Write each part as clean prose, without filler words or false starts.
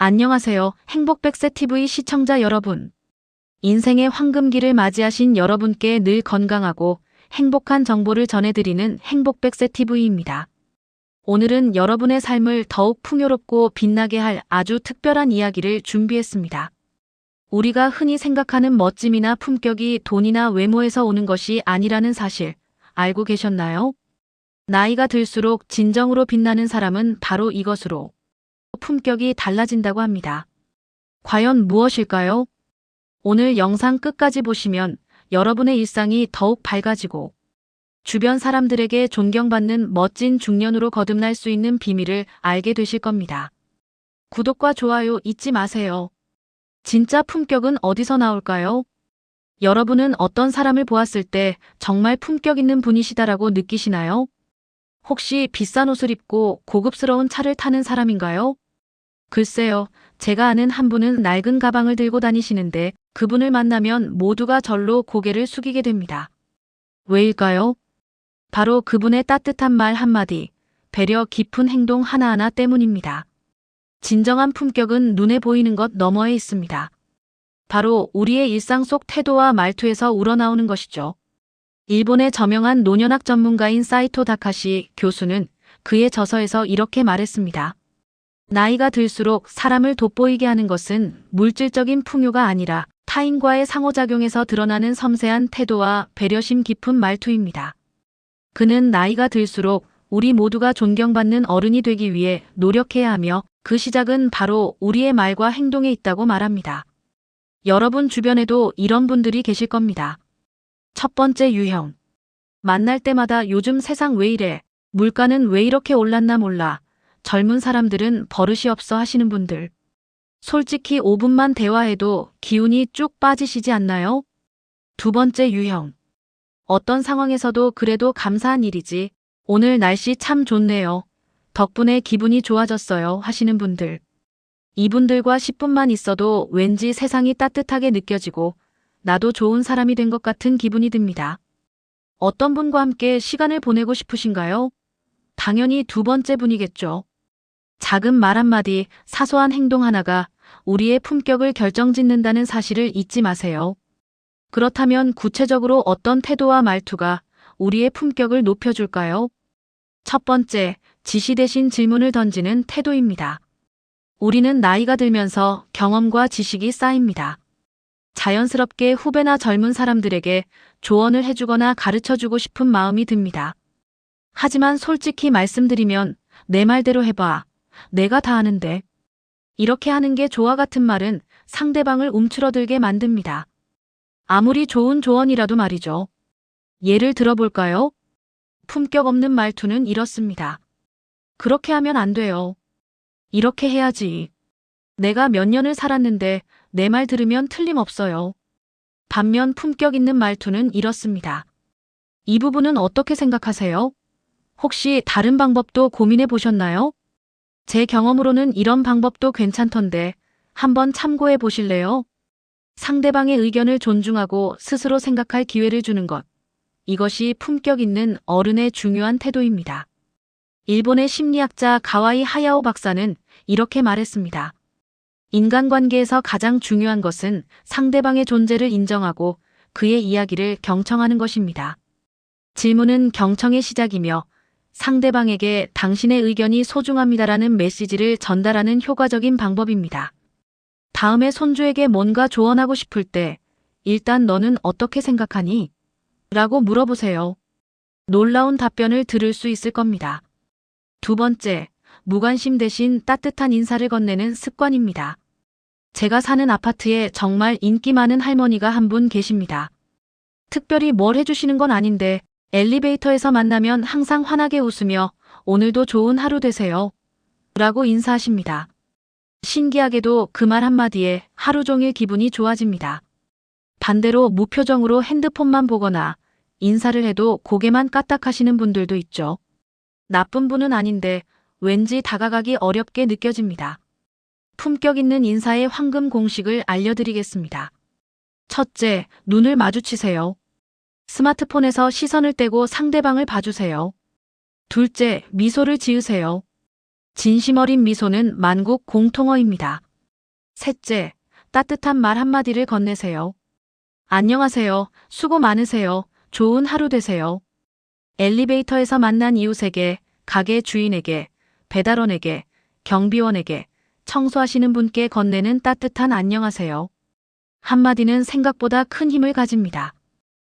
안녕하세요. 행복백세TV 시청자 여러분. 인생의 황금기를 맞이하신 여러분께 늘 건강하고 행복한 정보를 전해드리는 행복백세TV입니다. 오늘은 여러분의 삶을 더욱 풍요롭고 빛나게 할 아주 특별한 이야기를 준비했습니다. 우리가 흔히 생각하는 멋짐이나 품격이 돈이나 외모에서 오는 것이 아니라는 사실 알고 계셨나요? 나이가 들수록 진정으로 빛나는 사람은 바로 이것으로 품격이 달라진다고 합니다. 과연 무엇일까요? 오늘 영상 끝까지 보시면 여러분의 일상이 더욱 밝아지고 주변 사람들에게 존경받는 멋진 중년으로 거듭날 수 있는 비밀을 알게 되실 겁니다. 구독과 좋아요 잊지 마세요. 진짜 품격은 어디서 나올까요? 여러분은 어떤 사람을 보았을 때 정말 품격 있는 분이시다라고 느끼시나요? 혹시 비싼 옷을 입고 고급스러운 차를 타는 사람인가요? 글쎄요, 제가 아는 한 분은 낡은 가방을 들고 다니시는데 그분을 만나면 모두가 절로 고개를 숙이게 됩니다. 왜일까요? 바로 그분의 따뜻한 말 한마디, 배려 깊은 행동 하나하나 때문입니다. 진정한 품격은 눈에 보이는 것 너머에 있습니다. 바로 우리의 일상 속 태도와 말투에서 우러나오는 것이죠. 일본의 저명한 노년학 전문가인 사이토 다카시 교수는 그의 저서에서 이렇게 말했습니다. 나이가 들수록 사람을 돋보이게 하는 것은 물질적인 풍요가 아니라 타인과의 상호작용에서 드러나는 섬세한 태도와 배려심 깊은 말투입니다. 그는 나이가 들수록 우리 모두가 존경받는 어른이 되기 위해 노력해야 하며 그 시작은 바로 우리의 말과 행동에 있다고 말합니다. 여러분 주변에도 이런 분들이 계실 겁니다. 첫 번째 유형. 만날 때마다 요즘 세상 왜 이래? 물가는 왜 이렇게 올랐나 몰라? 젊은 사람들은 버릇이 없어 하시는 분들. 솔직히 5분만 대화해도 기운이 쭉 빠지시지 않나요? 두 번째 유형. 어떤 상황에서도 그래도 감사한 일이지. 오늘 날씨 참 좋네요. 덕분에 기분이 좋아졌어요 하시는 분들. 이분들과 10분만 있어도 왠지 세상이 따뜻하게 느껴지고 나도 좋은 사람이 된 것 같은 기분이 듭니다. 어떤 분과 함께 시간을 보내고 싶으신가요? 당연히 두 번째 분이겠죠. 작은 말 한마디, 사소한 행동 하나가 우리의 품격을 결정짓는다는 사실을 잊지 마세요. 그렇다면 구체적으로 어떤 태도와 말투가 우리의 품격을 높여줄까요? 첫 번째, 지시 대신 질문을 던지는 태도입니다. 우리는 나이가 들면서 경험과 지식이 쌓입니다. 자연스럽게 후배나 젊은 사람들에게 조언을 해주거나 가르쳐주고 싶은 마음이 듭니다. 하지만 솔직히 말씀드리면 내 말대로 해봐. 내가 다 아는데. 이렇게 하는 게 좋아 같은 말은 상대방을 움츠러들게 만듭니다. 아무리 좋은 조언이라도 말이죠. 예를 들어볼까요? 품격 없는 말투는 이렇습니다. 그렇게 하면 안 돼요. 이렇게 해야지. 내가 몇 년을 살았는데 내 말 들으면 틀림없어요. 반면 품격 있는 말투는 이렇습니다. 이 부분은 어떻게 생각하세요? 혹시 다른 방법도 고민해 보셨나요? 제 경험으로는 이런 방법도 괜찮던데 한번 참고해 보실래요? 상대방의 의견을 존중하고 스스로 생각할 기회를 주는 것. 이것이 품격 있는 어른의 중요한 태도입니다. 일본의 심리학자 가와이 하야오 박사는 이렇게 말했습니다. 인간관계에서 가장 중요한 것은 상대방의 존재를 인정하고 그의 이야기를 경청하는 것입니다. 질문은 경청의 시작이며 상대방에게 당신의 의견이 소중합니다라는 메시지를 전달하는 효과적인 방법입니다. 다음에 손주에게 뭔가 조언하고 싶을 때 일단 너는 어떻게 생각하니? 라고 물어보세요. 놀라운 답변을 들을 수 있을 겁니다. 두 번째, 무관심 대신 따뜻한 인사를 건네는 습관입니다. 제가 사는 아파트에 정말 인기 많은 할머니가 한 분 계십니다. 특별히 뭘 해주시는 건 아닌데 엘리베이터에서 만나면 항상 환하게 웃으며 오늘도 좋은 하루 되세요. 라고 인사하십니다. 신기하게도 그 말 한마디에 하루 종일 기분이 좋아집니다. 반대로 무표정으로 핸드폰만 보거나 인사를 해도 고개만 까딱하시는 분들도 있죠. 나쁜 분은 아닌데 왠지 다가가기 어렵게 느껴집니다. 품격 있는 인사의 황금 공식을 알려드리겠습니다. 첫째, 눈을 마주치세요. 스마트폰에서 시선을 떼고 상대방을 봐주세요. 둘째, 미소를 지으세요. 진심 어린 미소는 만국 공통어입니다. 셋째, 따뜻한 말 한마디를 건네세요. 안녕하세요. 수고 많으세요. 좋은 하루 되세요. 엘리베이터에서 만난 이웃에게, 가게 주인에게, 배달원에게, 경비원에게, 청소하시는 분께 건네는 따뜻한 안녕하세요. 한마디는 생각보다 큰 힘을 가집니다.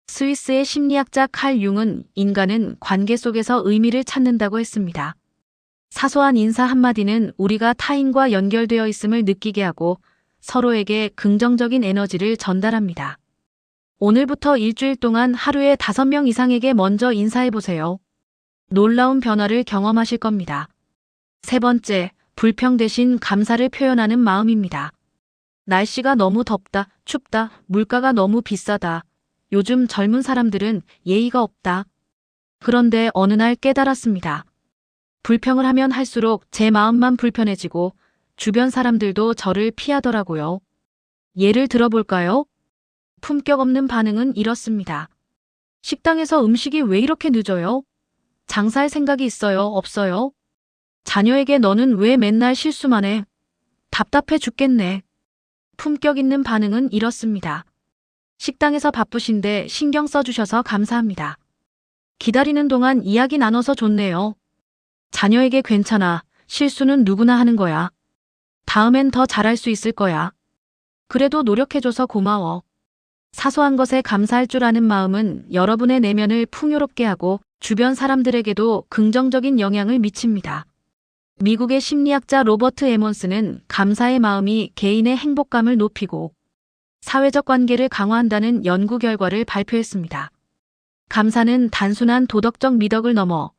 스위스의 심리학자 칼 융은 인간은 관계 속에서 의미를 찾는다고 했습니다. 사소한 인사 한마디는 우리가 타인과 연결되어 있음을 느끼게 하고 서로에게 긍정적인 에너지를 전달합니다. 오늘부터 일주일 동안 하루에 5명 이상에게 먼저 인사해보세요. 놀라운 변화를 경험하실 겁니다. 세 번째, 불평 대신 감사를 표현하는 마음입니다. 날씨가 너무 덥다, 춥다, 물가가 너무 비싸다. 요즘 젊은 사람들은 예의가 없다. 그런데 어느 날 깨달았습니다. 불평을 하면 할수록 제 마음만 불편해지고 주변 사람들도 저를 피하더라고요. 예를 들어볼까요? 품격 없는 반응은 이렇습니다. 식당에서 음식이 왜 이렇게 늦어요? 장사할 생각이 있어요? 없어요? 자녀에게 너는 왜 맨날 실수만 해? 답답해 죽겠네. 품격 있는 반응은 이렇습니다. 식당에서 바쁘신데 신경 써주셔서 감사합니다. 기다리는 동안 이야기 나눠서 좋네요. 자녀에게 괜찮아. 실수는 누구나 하는 거야. 다음엔 더 잘할 수 있을 거야. 그래도 노력해줘서 고마워. 사소한 것에 감사할 줄 아는 마음은 여러분의 내면을 풍요롭게 하고 주변 사람들에게도 긍정적인 영향을 미칩니다. 미국의 심리학자 로버트 에몬스는 감사의 마음이 개인의 행복감을 높이고 사회적 관계를 강화한다는 연구 결과를 발표했습니다. 감사는 단순한 도덕적 미덕을 넘어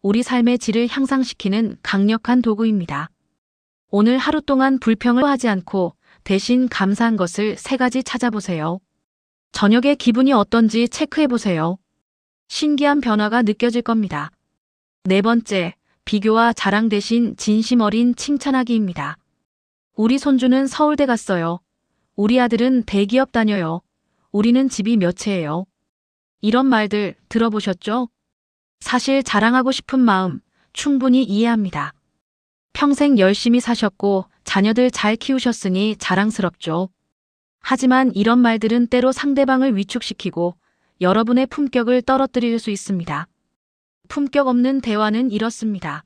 우리 삶의 질을 향상시키는 강력한 도구입니다. 오늘 하루 동안 불평을 하지 않고 대신 감사한 것을 3가지 찾아보세요. 저녁에 기분이 어떤지 체크해보세요. 신기한 변화가 느껴질 겁니다. 네 번째, 비교와 자랑 대신 진심 어린 칭찬하기입니다. 우리 손주는 서울대 갔어요. 우리 아들은 대기업 다녀요. 우리는 집이 몇 채예요. 이런 말들 들어보셨죠? 사실 자랑하고 싶은 마음 충분히 이해합니다. 평생 열심히 사셨고 자녀들 잘 키우셨으니 자랑스럽죠. 하지만 이런 말들은 때로 상대방을 위축시키고 여러분의 품격을 떨어뜨릴 수 있습니다. 품격 없는 대화는 이렇습니다.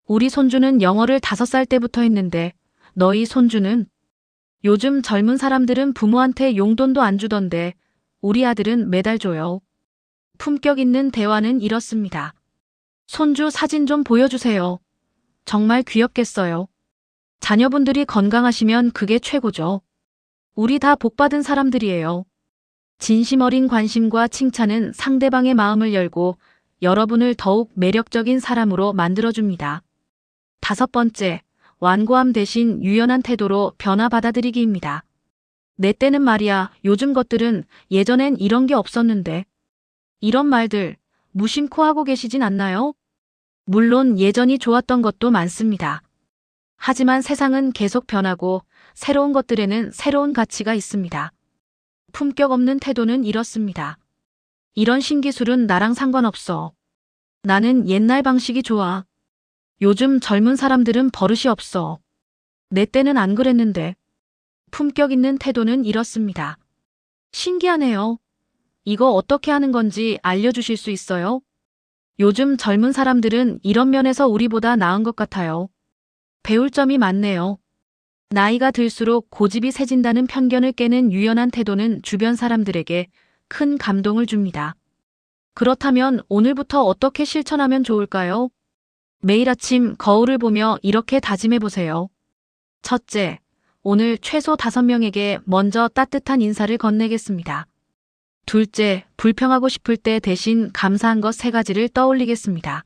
우리 손주는 영어를 5살 때부터 했는데 너희 손주는? 요즘 젊은 사람들은 부모한테 용돈도 안 주던데 우리 아들은 매달 줘요. 품격 있는 대화는 이렇습니다. 손주 사진 좀 보여주세요. 정말 귀엽겠어요. 자녀분들이 건강하시면 그게 최고죠. 우리 다 복받은 사람들이에요. 진심 어린 관심과 칭찬은 상대방의 마음을 열고 여러분을 더욱 매력적인 사람으로 만들어줍니다. 5번째, 완고함 대신 유연한 태도로 변화 받아들이기입니다. 내 때는 말이야, 요즘 것들은 예전엔 이런 게 없었는데. 이런 말들 무심코 하고 계시진 않나요? 물론 예전이 좋았던 것도 많습니다. 하지만 세상은 계속 변하고 새로운 것들에는 새로운 가치가 있습니다. 품격 없는 태도는 이렇습니다. 이런 신기술은 나랑 상관없어. 나는 옛날 방식이 좋아. 요즘 젊은 사람들은 버릇이 없어. 내 때는 안 그랬는데. 품격 있는 태도는 이렇습니다. 신기하네요. 이거 어떻게 하는 건지 알려주실 수 있어요? 요즘 젊은 사람들은 이런 면에서 우리보다 나은 것 같아요. 배울 점이 많네요. 나이가 들수록 고집이 세진다는 편견을 깨는 유연한 태도는 주변 사람들에게 큰 감동을 줍니다. 그렇다면 오늘부터 어떻게 실천하면 좋을까요? 매일 아침 거울을 보며 이렇게 다짐해보세요. 첫째, 오늘 최소 5명에게 먼저 따뜻한 인사를 건네겠습니다. 둘째, 불평하고 싶을 때 대신 감사한 것 3가지를 떠올리겠습니다.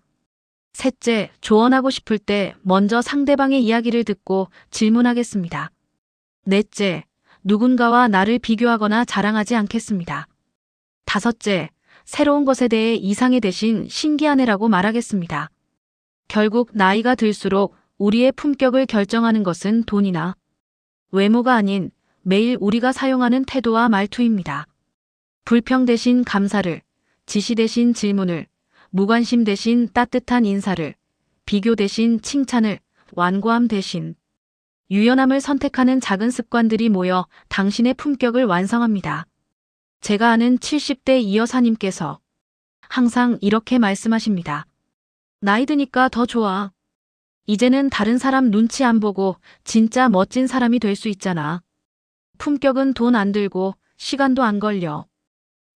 셋째, 조언하고 싶을 때 먼저 상대방의 이야기를 듣고 질문하겠습니다. 넷째, 누군가와 나를 비교하거나 자랑하지 않겠습니다. 다섯째, 새로운 것에 대해 이상해 대신 신기하네라고 말하겠습니다. 결국 나이가 들수록 우리의 품격을 결정하는 것은 돈이나 외모가 아닌 매일 우리가 사용하는 태도와 말투입니다. 불평 대신 감사를, 지시 대신 질문을, 무관심 대신 따뜻한 인사를, 비교 대신 칭찬을, 완고함 대신 유연함을 선택하는 작은 습관들이 모여 당신의 품격을 완성합니다. 제가 아는 70대 이 여사님께서 항상 이렇게 말씀하십니다. 나이 드니까 더 좋아. 이제는 다른 사람 눈치 안 보고 진짜 멋진 사람이 될 수 있잖아. 품격은 돈 안 들고 시간도 안 걸려.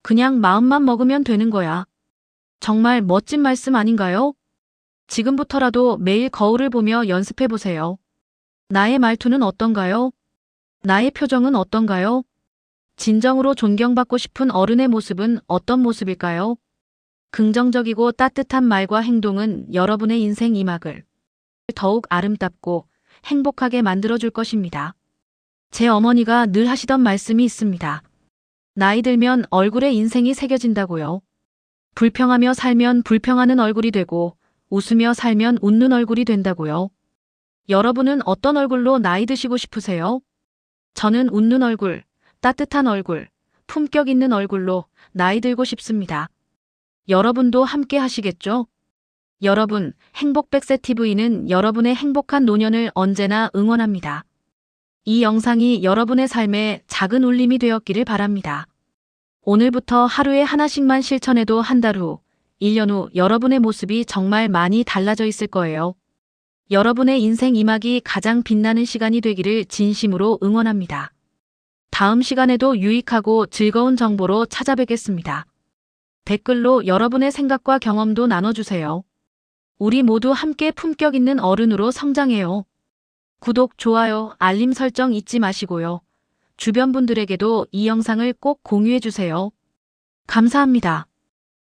그냥 마음만 먹으면 되는 거야. 정말 멋진 말씀 아닌가요? 지금부터라도 매일 거울을 보며 연습해 보세요. 나의 말투는 어떤가요? 나의 표정은 어떤가요? 진정으로 존경받고 싶은 어른의 모습은 어떤 모습일까요? 긍정적이고 따뜻한 말과 행동은 여러분의 인생 이막을 더욱 아름답고 행복하게 만들어줄 것입니다. 제 어머니가 늘 하시던 말씀이 있습니다. 나이 들면 얼굴에 인생이 새겨진다고요. 불평하며 살면 불평하는 얼굴이 되고 웃으며 살면 웃는 얼굴이 된다고요. 여러분은 어떤 얼굴로 나이 드시고 싶으세요? 저는 웃는 얼굴, 따뜻한 얼굴, 품격 있는 얼굴로 나이 들고 싶습니다. 여러분도 함께 하시겠죠? 여러분, 행복백세TV는 여러분의 행복한 노년을 언제나 응원합니다. 이 영상이 여러분의 삶에 작은 울림이 되었기를 바랍니다. 오늘부터 하루에 하나씩만 실천해도 한 달 후, 1년 후 여러분의 모습이 정말 많이 달라져 있을 거예요. 여러분의 인생 이막이 가장 빛나는 시간이 되기를 진심으로 응원합니다. 다음 시간에도 유익하고 즐거운 정보로 찾아뵙겠습니다. 댓글로 여러분의 생각과 경험도 나눠주세요. 우리 모두 함께 품격 있는 어른으로 성장해요. 구독, 좋아요, 알림 설정 잊지 마시고요. 주변 분들에게도 이 영상을 꼭 공유해주세요. 감사합니다.